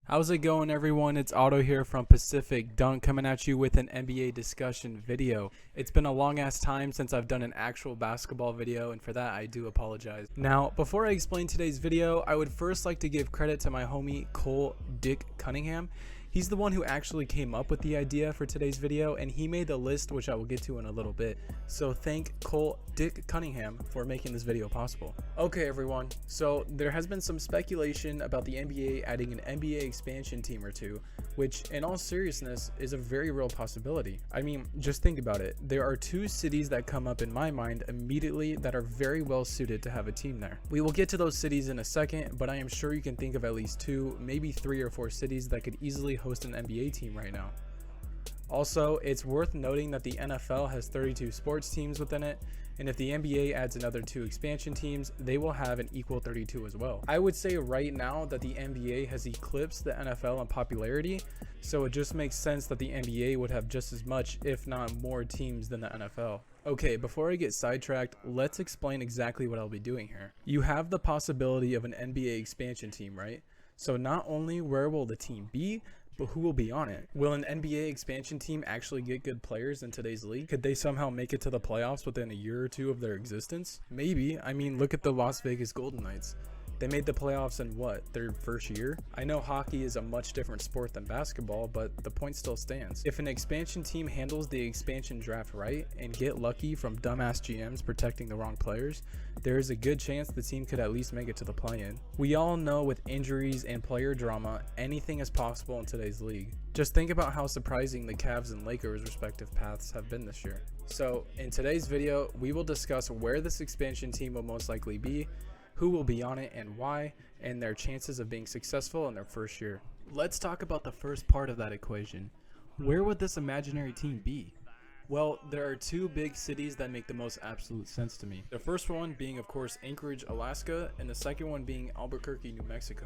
How's it going, everyone? It's Otto here from Pacific Dunk coming at you with an NBA discussion video. It's been a long ass time since I've done an actual basketball video, and for that I do apologize. Now, before I explain today's video, I would first like to give credit to my homie Cole Dick Cunningham. He's the one who actually came up with the idea for today's video, and he made the list, which I will get to in a little bit. So thank Cole Dick Cunningham for making this video possible. Okay, everyone, so there has been some speculation about the NBA adding an NBA expansion team or two, which in all seriousness is a very real possibility. I mean, just think about it. There are two cities that come up in my mind immediately that are very well suited to have a team there. We will get to those cities in a second, but I am sure you can think of at least two, maybe 3 or 4 cities that could easily host an NBA team right now. Also, it's worth noting that the NFL has 32 sports teams within it, and if the NBA adds another 2 expansion teams, they will have an equal 32 as well. I would say right now that the NBA has eclipsed the NFL in popularity, so it just makes sense that the NBA would have just as much, if not more, teams than the NFL. Okay, before I get sidetracked, let's explain exactly what I'll be doing here. You have the possibility of an NBA expansion team, right? So not only where will the team be, but who will be on it? Will an NBA expansion team actually get good players in today's league? Could they somehow make it to the playoffs within a year or two of their existence? Maybe. I mean, look at the Las Vegas Golden Knights. They made the playoffs in what, their first year? I know hockey is a much different sport than basketball, but the point still stands. If an expansion team handles the expansion draft right and get lucky from dumbass GMs protecting the wrong players, there is a good chance the team could at least make it to the play-in. We all know with injuries and player drama, anything is possible in today's league. Just think about how surprising the Cavs and Lakers' respective paths have been this year. So, in today's video, we will discuss where this expansion team will most likely be, who will be on it and why, and their chances of being successful in their first year. Let's talk about the first part of that equation. Where would this imaginary team be? Well, there are 2 big cities that make the most absolute sense to me. The first one being, of course, Anchorage, Alaska, and the second one being Albuquerque, New Mexico.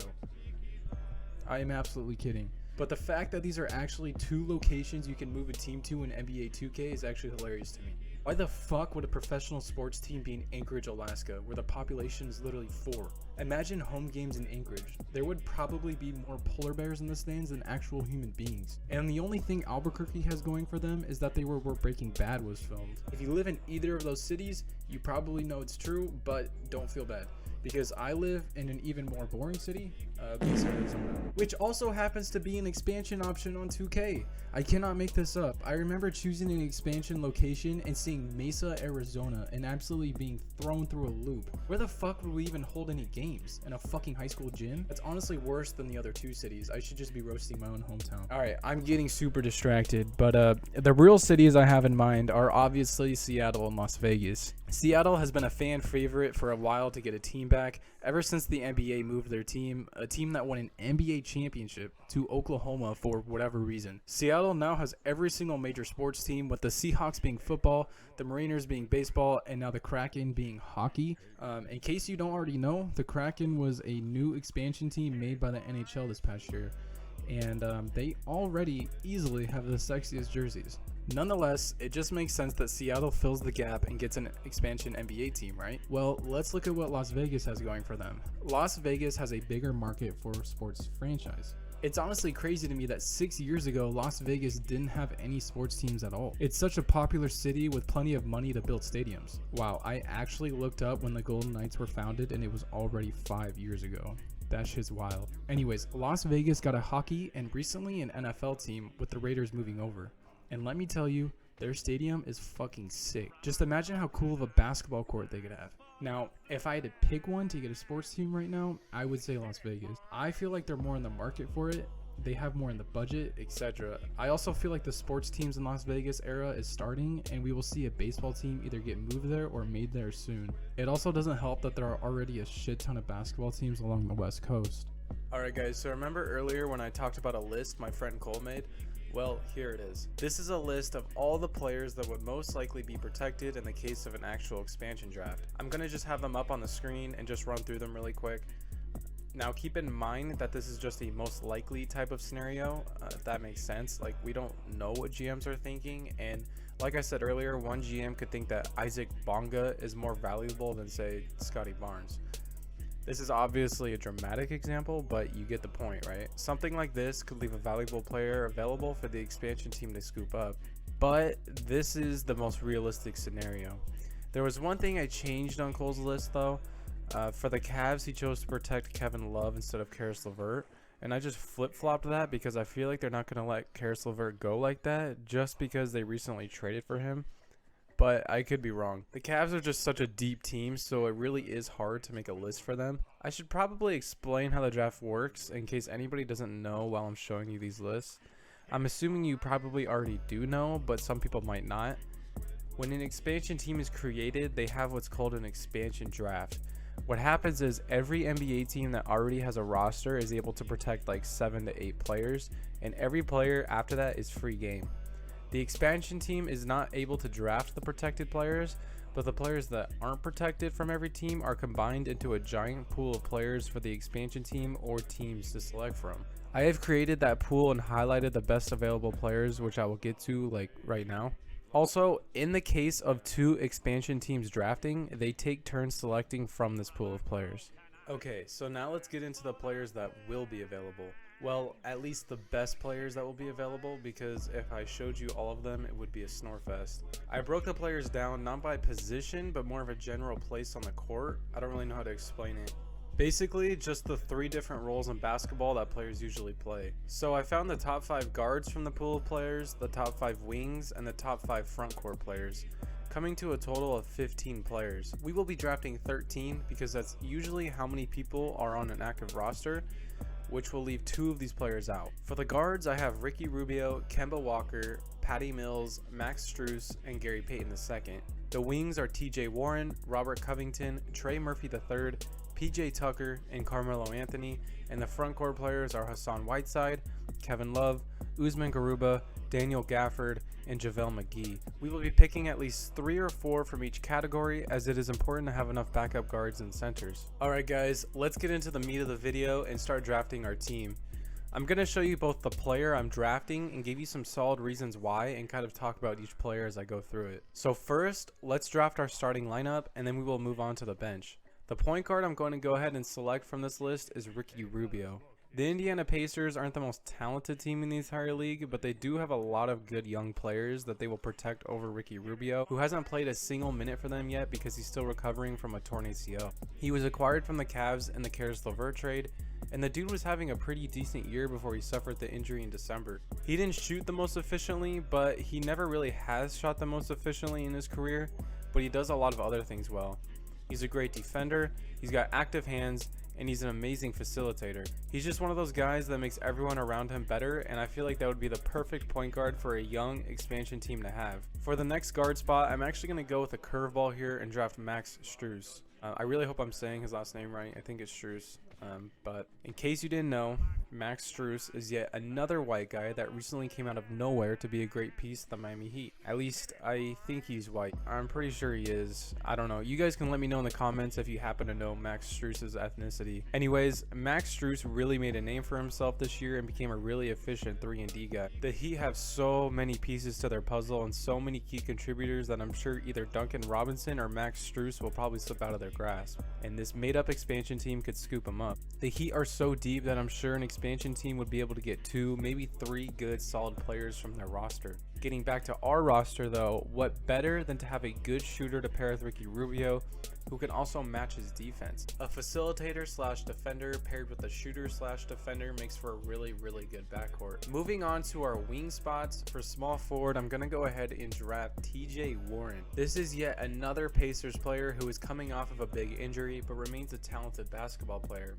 I am absolutely kidding. But the fact that these are actually 2 locations you can move a team to in NBA 2K is actually hilarious to me. Why the fuck would a professional sports team be in Anchorage, Alaska, where the population is literally 4? Imagine home games in Anchorage. There would probably be more polar bears in the stands than actual human beings. And the only thing Albuquerque has going for them is that they were where Breaking Bad was filmed. If you live in either of those cities, you probably know it's true, but don't feel bad, because I live in an even more boring city, Mesa, Arizona, which also happens to be an expansion option on 2K. I cannot make this up. I remember choosing an expansion location and seeing Mesa, Arizona, and absolutely being thrown through a loop. Where the fuck would we even hold any games? In a fucking high school gym? That's honestly worse than the other 2 cities. I should just be roasting my own hometown. Alright, I'm getting super distracted, but the real cities I have in mind are obviously Seattle and Las Vegas. Seattle has been a fan favorite for a while to get a team back, ever since the NBA moved their team, a team that won an NBA championship, to Oklahoma for whatever reason. Seattle now has every single major sports team, with the Seahawks being football, the Mariners being baseball, and now the Kraken being hockey. In case you don't already know, the Kraken was a new expansion team made by the NHL this past year, and they already easily have the sexiest jerseys. Nonetheless, it just makes sense that Seattle fills the gap and gets an expansion NBA team, right? Well, let's look at what Las Vegas has going for them. Las Vegas has a bigger market for sports franchise. It's honestly crazy to me that 6 years ago, Las Vegas didn't have any sports teams at all. It's such a popular city with plenty of money to build stadiums. Wow, I actually looked up when the Golden Knights were founded, and it was already 5 years ago. That shit's wild. Anyways, Las Vegas got a hockey and recently an NFL team, with the Raiders moving over. And let me tell you, their stadium is fucking sick. Just imagine how cool of a basketball court they could have. Now, if I had to pick one to get a sports team right now, I would say Las Vegas. I feel like they're more in the market for it. They have more in the budget, etc. I also feel like the sports teams in Las Vegas era is starting, and we will see a baseball team either get moved there or made there soon. It also doesn't help that there are already a shit ton of basketball teams along the West Coast. Alright guys, so remember earlier when I talked about a list my friend Cole made? Well, here it is. This is a list of all the players that would most likely be protected in the case of an actual expansion draft. I'm going to just have them up on the screen and just run through them really quick. Now keep in mind that this is just the most likely type of scenario, if that makes sense. Like, we don't know what GMs are thinking, and like I said earlier, one GM could think that Isaac Bonga is more valuable than, say, Scotty Barnes. This is obviously a dramatic example, but you get the point, right? Something like this could leave a valuable player available for the expansion team to scoop up. But this is the most realistic scenario. There was one thing I changed on Cole's list though. For the Cavs, he chose to protect Kevin Love instead of Karis LeVert. And I just flip-flopped that because I feel like they're not going to let Karis LeVert go like that just because they recently traded for him. But I could be wrong. The Cavs are just such a deep team, so it really is hard to make a list for them. I should probably explain how the draft works in case anybody doesn't know while I'm showing you these lists. I'm assuming you probably already do know, but some people might not. When an expansion team is created, they have what's called an expansion draft. What happens is every NBA team that already has a roster is able to protect like 7 to 8 players, and every player after that is free game. The expansion team is not able to draft the protected players, but the players that aren't protected from every team are combined into a giant pool of players for the expansion team or teams to select from. I have created that pool and highlighted the best available players, which I will get to like right now. Also, in the case of 2 expansion teams drafting, they take turns selecting from this pool of players. Okay, so now let's get into the players that will be available. Well, at least the best players that will be available, because if I showed you all of them, it would be a snore fest. I broke the players down not by position, but more of a general place on the court. I don't really know how to explain it. Basically, just the 3 different roles in basketball that players usually play. So I found the top 5 guards from the pool of players, the top 5 wings, and the top 5 front court players, coming to a total of 15 players. We will be drafting 13 because that's usually how many people are on an active roster, which will leave 2 of these players out. For the guards, I have Ricky Rubio, Kemba Walker, Patty Mills, Max Strus, and Gary Payton II. The wings are TJ Warren, Robert Covington, Trey Murphy III, PJ Tucker, and Carmelo Anthony, and the front court players are Hassan Whiteside, Kevin Love, Usman Garuba, Daniel Gafford, and JaVale McGee. We will be picking at least 3 or 4 from each category, as it is important to have enough backup guards and centers. Alright guys, let's get into the meat of the video and start drafting our team. I'm going to show you both the player I'm drafting and give you some solid reasons why, and kind of talk about each player as I go through it. So first, let's draft our starting lineup, and then we will move on to the bench. The point guard I'm going to go ahead and select from this list is Ricky Rubio. The Indiana Pacers aren't the most talented team in the entire league, but they do have a lot of good young players that they will protect over Ricky Rubio, who hasn't played a single minute for them yet because he's still recovering from a torn ACL. He was acquired from the Cavs in the Karis LeVert trade, and the dude was having a pretty decent year before he suffered the injury in December. He didn't shoot the most efficiently, but he never really has shot the most efficiently in his career, but he does a lot of other things well. He's a great defender, he's got active hands, and he's an amazing facilitator. He's just one of those guys that makes everyone around him better, and I feel like that would be the perfect point guard for a young expansion team to have. For the next guard spot, I'm actually going to go with a curveball here and draft Max Strus. I really hope I'm saying his last name right. I think it's Strus. But in case you didn't know, Max Strus is yet another white guy that recently came out of nowhere to be a great piece of the Miami Heat. At least I think he's white. I'm pretty sure he is. I don't know. You guys can let me know in the comments if you happen to know Max Strus's ethnicity. Anyways, Max Strus really made a name for himself this year and became a really efficient 3-and-D guy. The Heat have so many pieces to their puzzle and so many key contributors that I'm sure either Duncan Robinson or Max Strus will probably slip out of their grasp, and this made-up expansion team could scoop him up. The Heat are so deep that I'm sure an expansion team would be able to get 2, maybe 3 good solid players from their roster. Getting back to our roster though, what better than to have a good shooter to pair with Ricky Rubio, who can also match his defense. A facilitator slash defender paired with a shooter slash defender makes for a really good backcourt. Moving on to our wing spots, for small forward, I'm gonna go ahead and draft TJ Warren. This is yet another Pacers player who is coming off of a big injury, but remains a talented basketball player.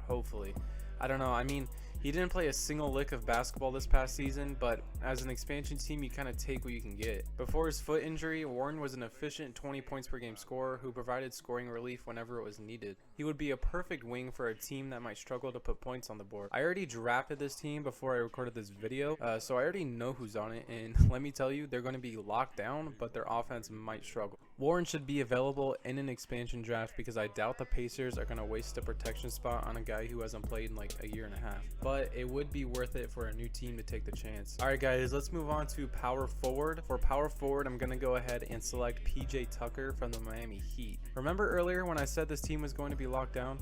Hopefully. I don't know, I mean, he didn't play a single lick of basketball this past season, but as an expansion team, you kind of take what you can get. Before his foot injury, Warren was an efficient 20 points per game scorer who provided scoring relief whenever it was needed. He would be a perfect wing for a team that might struggle to put points on the board. I already drafted this team before I recorded this video, so I already know who's on it, and let me tell you, they're going to be locked down, but their offense might struggle. Warren should be available in an expansion draft because I doubt the Pacers are going to waste a protection spot on a guy who hasn't played in like a year and a half. But it would be worth it for a new team to take the chance. Alright guys, let's move on to power forward. For power forward, I'm going to go ahead and select PJ Tucker from the Miami Heat. Remember earlier when I said this team was going to be locked down?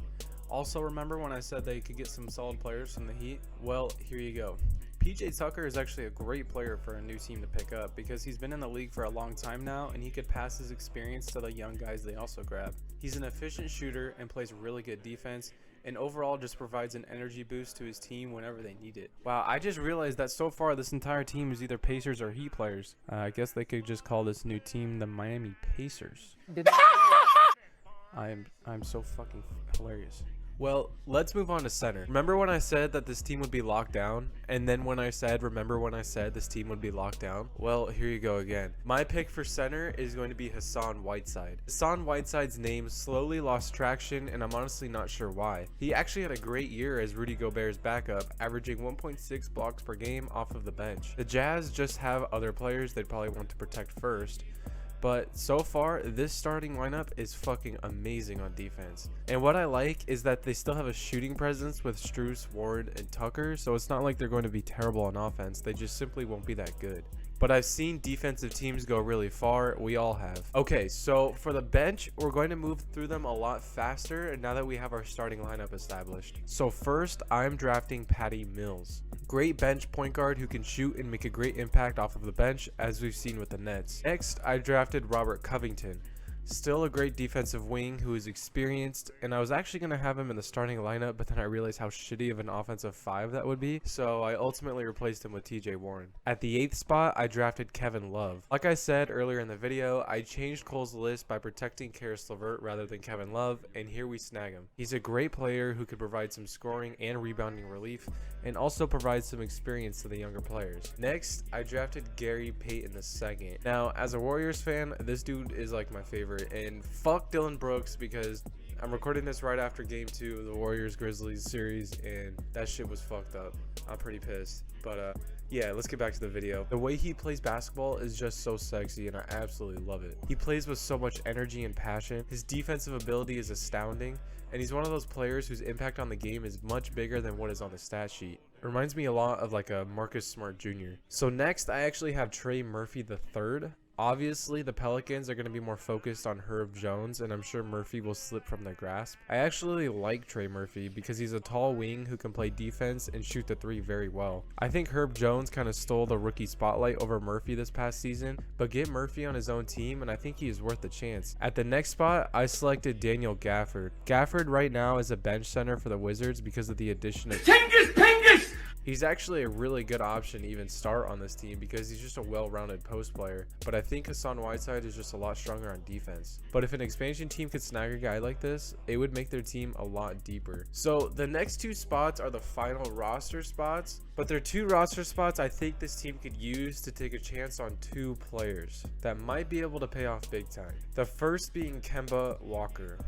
Also remember when I said they could get some solid players from the Heat? Well, here you go. PJ Tucker is actually a great player for a new team to pick up because he's been in the league for a long time now and he could pass his experience to the young guys they also grab. He's an efficient shooter and plays really good defense, and overall just provides an energy boost to his team whenever they need it. Wow, I just realized that so far this entire team is either Pacers or Heat players. I guess they could just call this new team the Miami Pacers. I'm so fucking hilarious. Well, let's move on to center. Remember when I said that this team would be locked down? And then when I said, remember when I said this team would be locked down? Well, here you go again. My pick for center is going to be Hassan Whiteside. Hassan Whiteside's name slowly lost traction, and I'm honestly not sure why. He actually had a great year as Rudy Gobert's backup, averaging 1.6 blocks per game off of the bench. The Jazz just have other players they'd probably want to protect first. But so far, this starting lineup is fucking amazing on defense. And what I like is that they still have a shooting presence with Strus, Ward, and Tucker, so it's not like they're going to be terrible on offense. They just simply won't be that good. But I've seen defensive teams go really far. We all have. Okay, so for the bench, we're going to move through them a lot faster now that we have our starting lineup established. So first, I'm drafting Patty Mills. Great bench point guard who can shoot and make a great impact off of the bench, as we've seen with the Nets. Next, I drafted Robert Covington. Still a great defensive wing who is experienced, and I was actually going to have him in the starting lineup, but then I realized how shitty of an offensive 5 that would be, so I ultimately replaced him with TJ Warren. At the 8th spot, I drafted Kevin Love. Like I said earlier in the video, I changed Cole's list by protecting Karis LeVert rather than Kevin Love, and here we snag him. He's a great player who could provide some scoring and rebounding relief, and also provide some experience to the younger players. Next, I drafted Gary Payton II. Now, as a Warriors fan, this dude is like my favorite. And fuck Dylan Brooks, because I'm recording this right after game 2 of the Warriors-Grizzlies series, and that shit was fucked up. I'm pretty pissed. But yeah, let's get back to the video. The way he plays basketball is just so sexy, and I absolutely love it. He plays with so much energy and passion. His defensive ability is astounding, and he's one of those players whose impact on the game is much bigger than what is on the stat sheet. Reminds me a lot of like a Marcus Smart Jr. So next, I actually have Trey Murphy III. Obviously, the Pelicans are going to be more focused on Herb Jones, and I'm sure Murphy will slip from their grasp. I actually like Trey Murphy because he's a tall wing who can play defense and shoot the 3 very well. I think Herb Jones kind of stole the rookie spotlight over Murphy this past season, but get Murphy on his own team, and I think he is worth a chance. At the next spot, I selected Daniel Gafford. Gafford right now is a bench center for the Wizards because of the addition of Pingus! He's actually a really good option to even start on this team because he's just a well-rounded post player, but I think Hassan Whiteside is just a lot stronger on defense. But if an expansion team could snag a guy like this, it would make their team a lot deeper. So the next 2 spots are the final roster spots, but they're 2 roster spots I think this team could use to take a chance on 2 players that might be able to pay off big time. The first being Kemba Walker.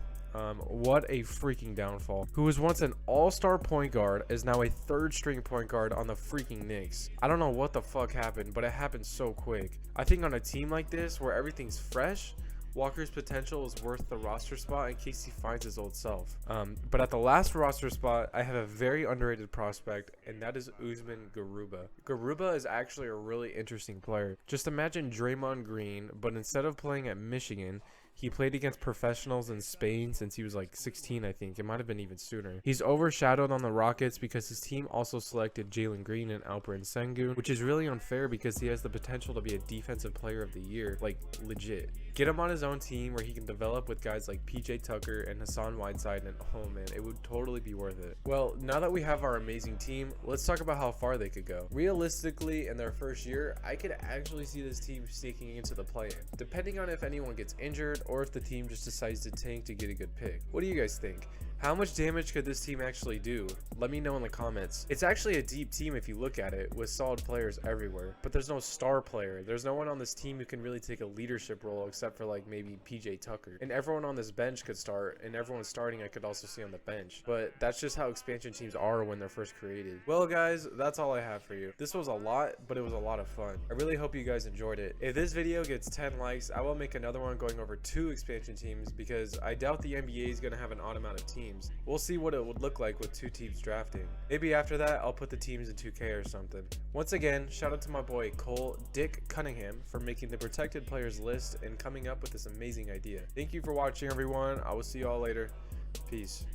What a freaking downfall. Who was once an all-star point guard is now a 3rd string point guard on the freaking Knicks. I don't know what the fuck happened, but it happened so quick. I think on a team like this where everything's fresh, Walker's potential is worth the roster spot in case he finds his old self. But at the last roster spot, I have a very underrated prospect, and that is Usman Garuba. Garuba is actually a really interesting player. Just imagine Draymond Green, but instead of playing at Michigan, he played against professionals in Spain since he was like 16, I think. It might have been even sooner. He's overshadowed on the Rockets because his team also selected Jalen Green and Alperen Sengun, which is really unfair because he has the potential to be a defensive player of the year, like legit. Get him on his own team where he can develop with guys like PJ Tucker and Hassan Whiteside, and oh man, it would totally be worth it. Well, now that we have our amazing team, let's talk about how far they could go. Realistically, in their first year, I could actually see this team sneaking into the play-in, depending on if anyone gets injured or if the team just decides to tank to get a good pick. What do you guys think? How much damage could this team actually do? Let me know in the comments. It's actually a deep team if you look at it, with solid players everywhere, but there's no star player. There's no one on this team who can really take a leadership role except for like maybe PJ Tucker. And everyone on this bench could start, and everyone starting I could also see on the bench. But that's just how expansion teams are when they're first created. Well guys, that's all I have for you. This was a lot, but it was a lot of fun. I really hope you guys enjoyed it. If this video gets 10 likes, I will make another one going over 2 expansion teams, because I doubt the NBA is going to have an odd amount of teams. We'll see what it would look like with 2 teams drafting. Maybe after that, I'll put the teams in 2K or something. Once again, shout out to my boy Cole Dick Cunningham for making the protected players list and coming up with this amazing idea. Thank you for watching, everyone. I will see you all later. Peace.